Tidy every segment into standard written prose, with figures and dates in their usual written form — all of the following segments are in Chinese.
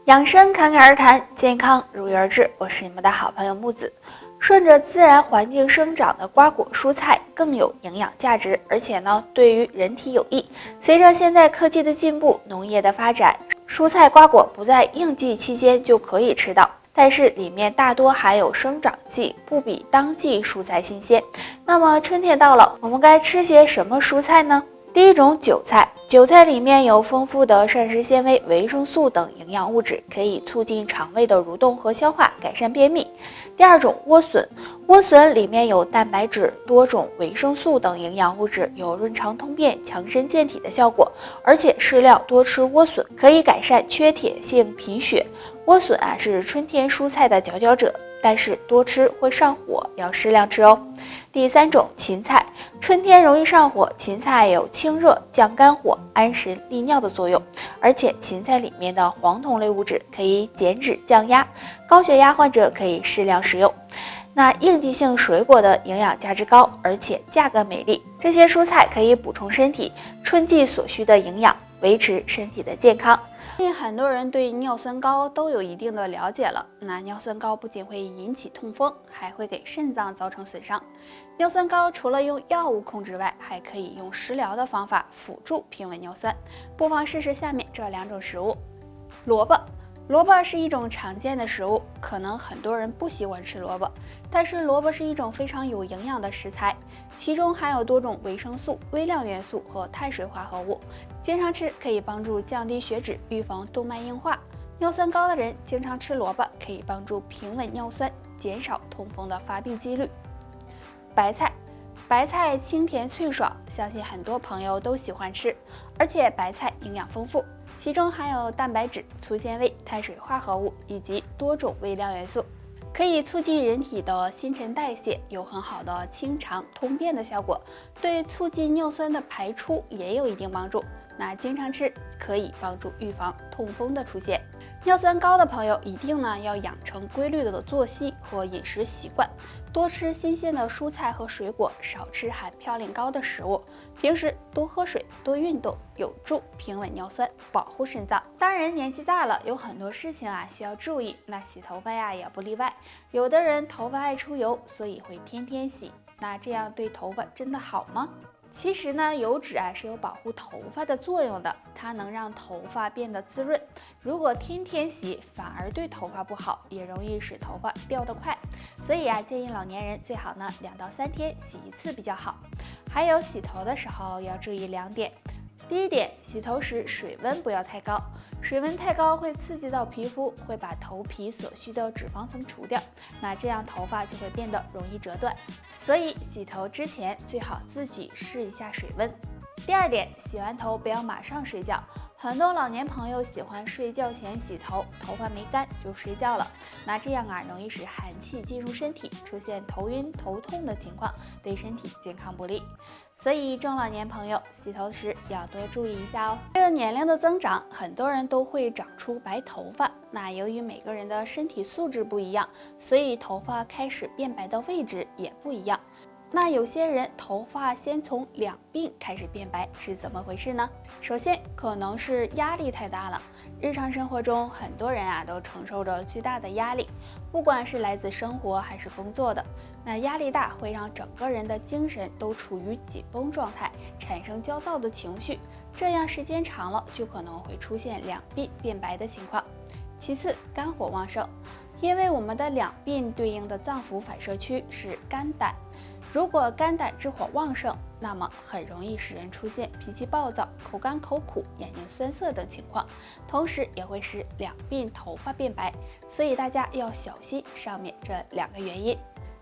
养生侃侃而谈，健康如约而至。我是你们的好朋友木子。顺着自然环境生长的瓜果蔬菜更有营养价值，而且对于人体有益。随着现代科技的进步，农业的发展，蔬菜瓜果不在应季期间就可以吃到，但是里面大多含有生长剂，不比当季蔬菜新鲜。那么春天到了，我们该吃些什么蔬菜呢？第一种，韭菜。韭菜里面有丰富的膳食纤维、维生素等营养物质，可以促进肠胃的蠕动和消化，改善便秘。第二种，莴笋。莴笋里面有蛋白质、多种维生素等营养物质，有润肠通便、强身健体的效果。而且适量多吃莴笋，可以改善缺铁性贫血。莴笋是春天蔬菜的佼佼者，但是多吃会上火，要适量吃哦。第三种，芹菜。春天容易上火，芹菜有清热、降肝火、安神利尿的作用，而且芹菜里面的黄酮类物质可以减脂降压，高血压患者可以适量食用。那应季性水果的营养价值高，而且价格美丽，这些蔬菜可以补充身体春季所需的营养，维持身体的健康。相信很多人对尿酸高都有一定的了解了。那尿酸高不仅会引起痛风，还会给肾脏造成损伤。尿酸高除了用药物控制外，还可以用食疗的方法辅助平稳尿酸。不妨试试下面这两种食物。萝卜。萝卜是一种常见的食物，可能很多人不喜欢吃萝卜，但是萝卜是一种非常有营养的食材，其中含有多种维生素、微量元素和碳水化合物，经常吃可以帮助降低血脂，预防动脉硬化。尿酸高的人经常吃萝卜，可以帮助平稳尿酸，减少痛风的发病几率。白菜。白菜清甜脆爽，相信很多朋友都喜欢吃，而且白菜营养丰富，其中含有蛋白质、粗纤维、碳水化合物以及多种微量元素，可以促进人体的新陈代谢，有很好的清肠通便的效果，对促进尿酸的排出也有一定帮助。那经常吃可以帮助预防痛风的出现。尿酸高的朋友一定要养成规律的作息和饮食习惯，多吃新鲜的蔬菜和水果，少吃含嘌呤高的食物，平时多喝水多运动，有助平稳尿酸，保护肾脏。当然年纪大了有很多事情需要注意，那洗头发也不例外。有的人头发爱出油，所以会天天洗，那这样对头发真的好吗？其实油脂是有保护头发的作用的，它能让头发变得滋润。如果天天洗，反而对头发不好，也容易使头发掉得快。所以建议老年人最好2到3天洗一次比较好。还有洗头的时候要注意2点。第一点，洗头时水温不要太高，水温太高会刺激到皮肤，会把头皮所需的脂肪层除掉，那这样头发就会变得容易折断。所以洗头之前最好自己试一下水温。第二点，洗完头不要马上睡觉。很多老年朋友喜欢睡觉前洗头，头发没干就睡觉了，那这样容易使寒气进入身体，出现头晕头痛的情况，对身体健康不利。所以中老年朋友洗头时要多注意一下哦。随着年龄的增长，很多人都会长出白头发，那由于每个人的身体素质不一样，所以头发开始变白的位置也不一样。那有些人头发先从两鬓开始变白，是怎么回事呢？首先可能是压力太大了。日常生活中很多人都承受着巨大的压力，不管是来自生活还是工作的。那压力大会让整个人的精神都处于紧绷状态，产生焦躁的情绪，这样时间长了就可能会出现两鬓变白的情况。其次，肝火旺盛，因为我们的两鬓对应的脏腑反射区是肝胆，如果肝胆之火旺盛，那么很容易使人出现脾气暴躁、口干口苦、眼睛酸涩等情况，同时也会使两鬓头发变白，所以大家要小心上面这2个原因。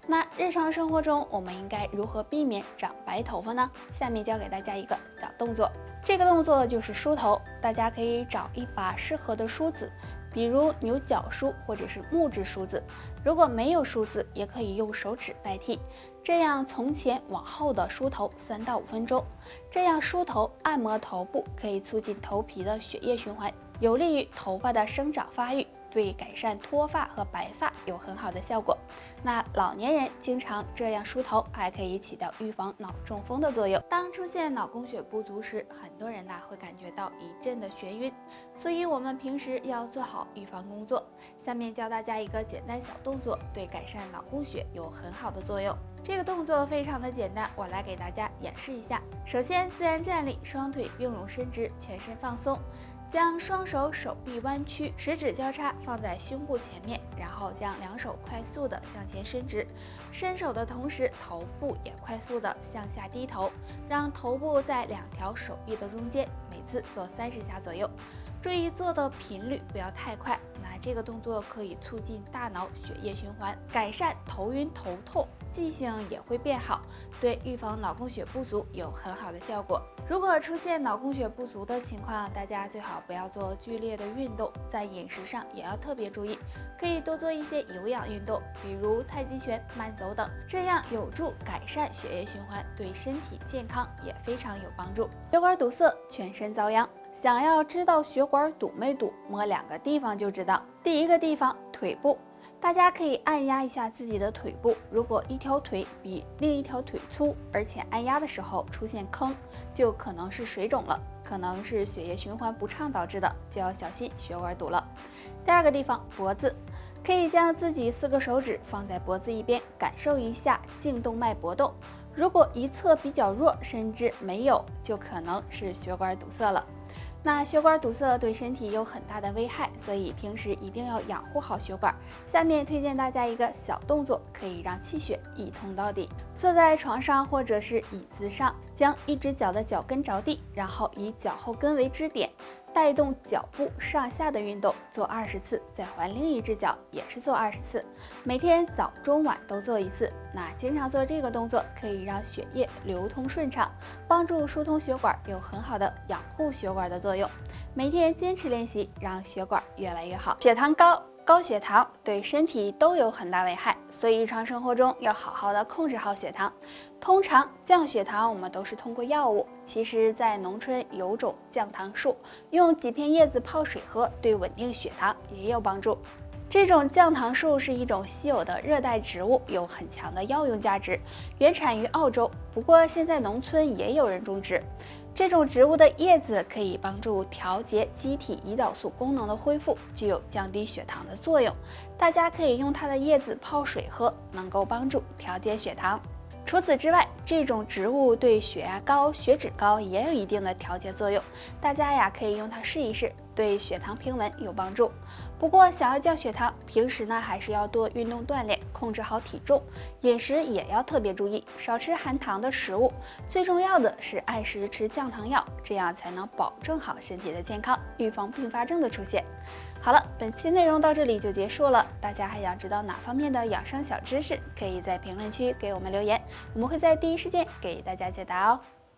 那日常生活中我们应该如何避免长白头发呢？下面教给大家一个小动作，这个动作就是梳头，大家可以找一把适合的梳子，比如牛角梳或者是木质梳子，如果没有梳子也可以用手指代替，这样从前往后的梳头3到5分钟，这样梳头按摩头部可以促进头皮的血液循环，有利于头发的生长发育，对改善脱发和白发有很好的效果。那老年人经常这样梳头，还可以起到预防脑中风的作用。当出现脑供血不足时，很多人会感觉到一阵的眩晕，所以我们平时要做好预防工作。下面教大家一个简单小动作，对改善脑供血有很好的作用。这个动作非常的简单，我来给大家演示一下。首先自然站立，双腿并拢伸直，全身放松。将双手手臂弯曲，食指交叉放在胸部前面，然后将两手快速的向前伸直，伸手的同时头部也快速的向下低头，让头部在两条手臂的中间，每次做30下左右。注意做的频率不要太快，那这个动作可以促进大脑血液循环，改善头晕头痛，记性也会变好，对预防脑供血不足有很好的效果。如果出现脑供血不足的情况，大家最好不要做剧烈的运动，在饮食上也要特别注意，可以多做一些有氧运动，比如太极拳、慢走等，这样有助改善血液循环，对身体健康也非常有帮助。血管堵塞，全身遭殃。想要知道血管堵没堵，摸2个地方就知道。第一个地方，腿部。大家可以按压一下自己的腿部，如果一条腿比另一条腿粗，而且按压的时候出现坑，就可能是水肿了，可能是血液循环不畅导致的，就要小心血管堵了。第二个地方，脖子。可以将自己4个手指放在脖子一边，感受一下颈动脉搏动。如果一侧比较弱，甚至没有，就可能是血管堵塞了。那血管堵塞对身体有很大的危害，所以平时一定要养护好血管。下面推荐大家一个小动作，可以让气血一通到底。坐在床上或者是椅子上，将一只脚的脚跟着地，然后以脚后跟为支点，带动脚部上下的运动，做20次，再换另一只脚也是做20次。每天早中晚都做1次。那经常做这个动作，可以让血液流通顺畅，帮助疏通血管，有很好的养护血管的作用。每天坚持练习，让血管越来越好。血糖高。高血糖对身体都有很大危害，所以日常生活中要好好的控制好血糖。通常降血糖我们都是通过药物，其实在农村有种降糖树，用几片叶子泡水喝，对稳定血糖也有帮助。这种降糖树是一种稀有的热带植物，有很强的药用价值，原产于澳洲，不过现在农村也有人种植。这种植物的叶子可以帮助调节机体胰岛素功能的恢复，具有降低血糖的作用。大家可以用它的叶子泡水喝，能够帮助调节血糖。除此之外，这种植物对血压高、血脂高也有一定的调节作用，大家可以用它试一试，对血糖平稳有帮助。不过想要降血糖，平时还是要多运动锻炼，控制好体重，饮食也要特别注意，少吃含糖的食物。最重要的是按时吃降糖药，这样才能保证好身体的健康，预防并发症的出现。好了，本期内容到这里就结束了。大家还想知道哪方面的养生小知识，可以在评论区给我们留言，我们会在第一时间给大家解答哦。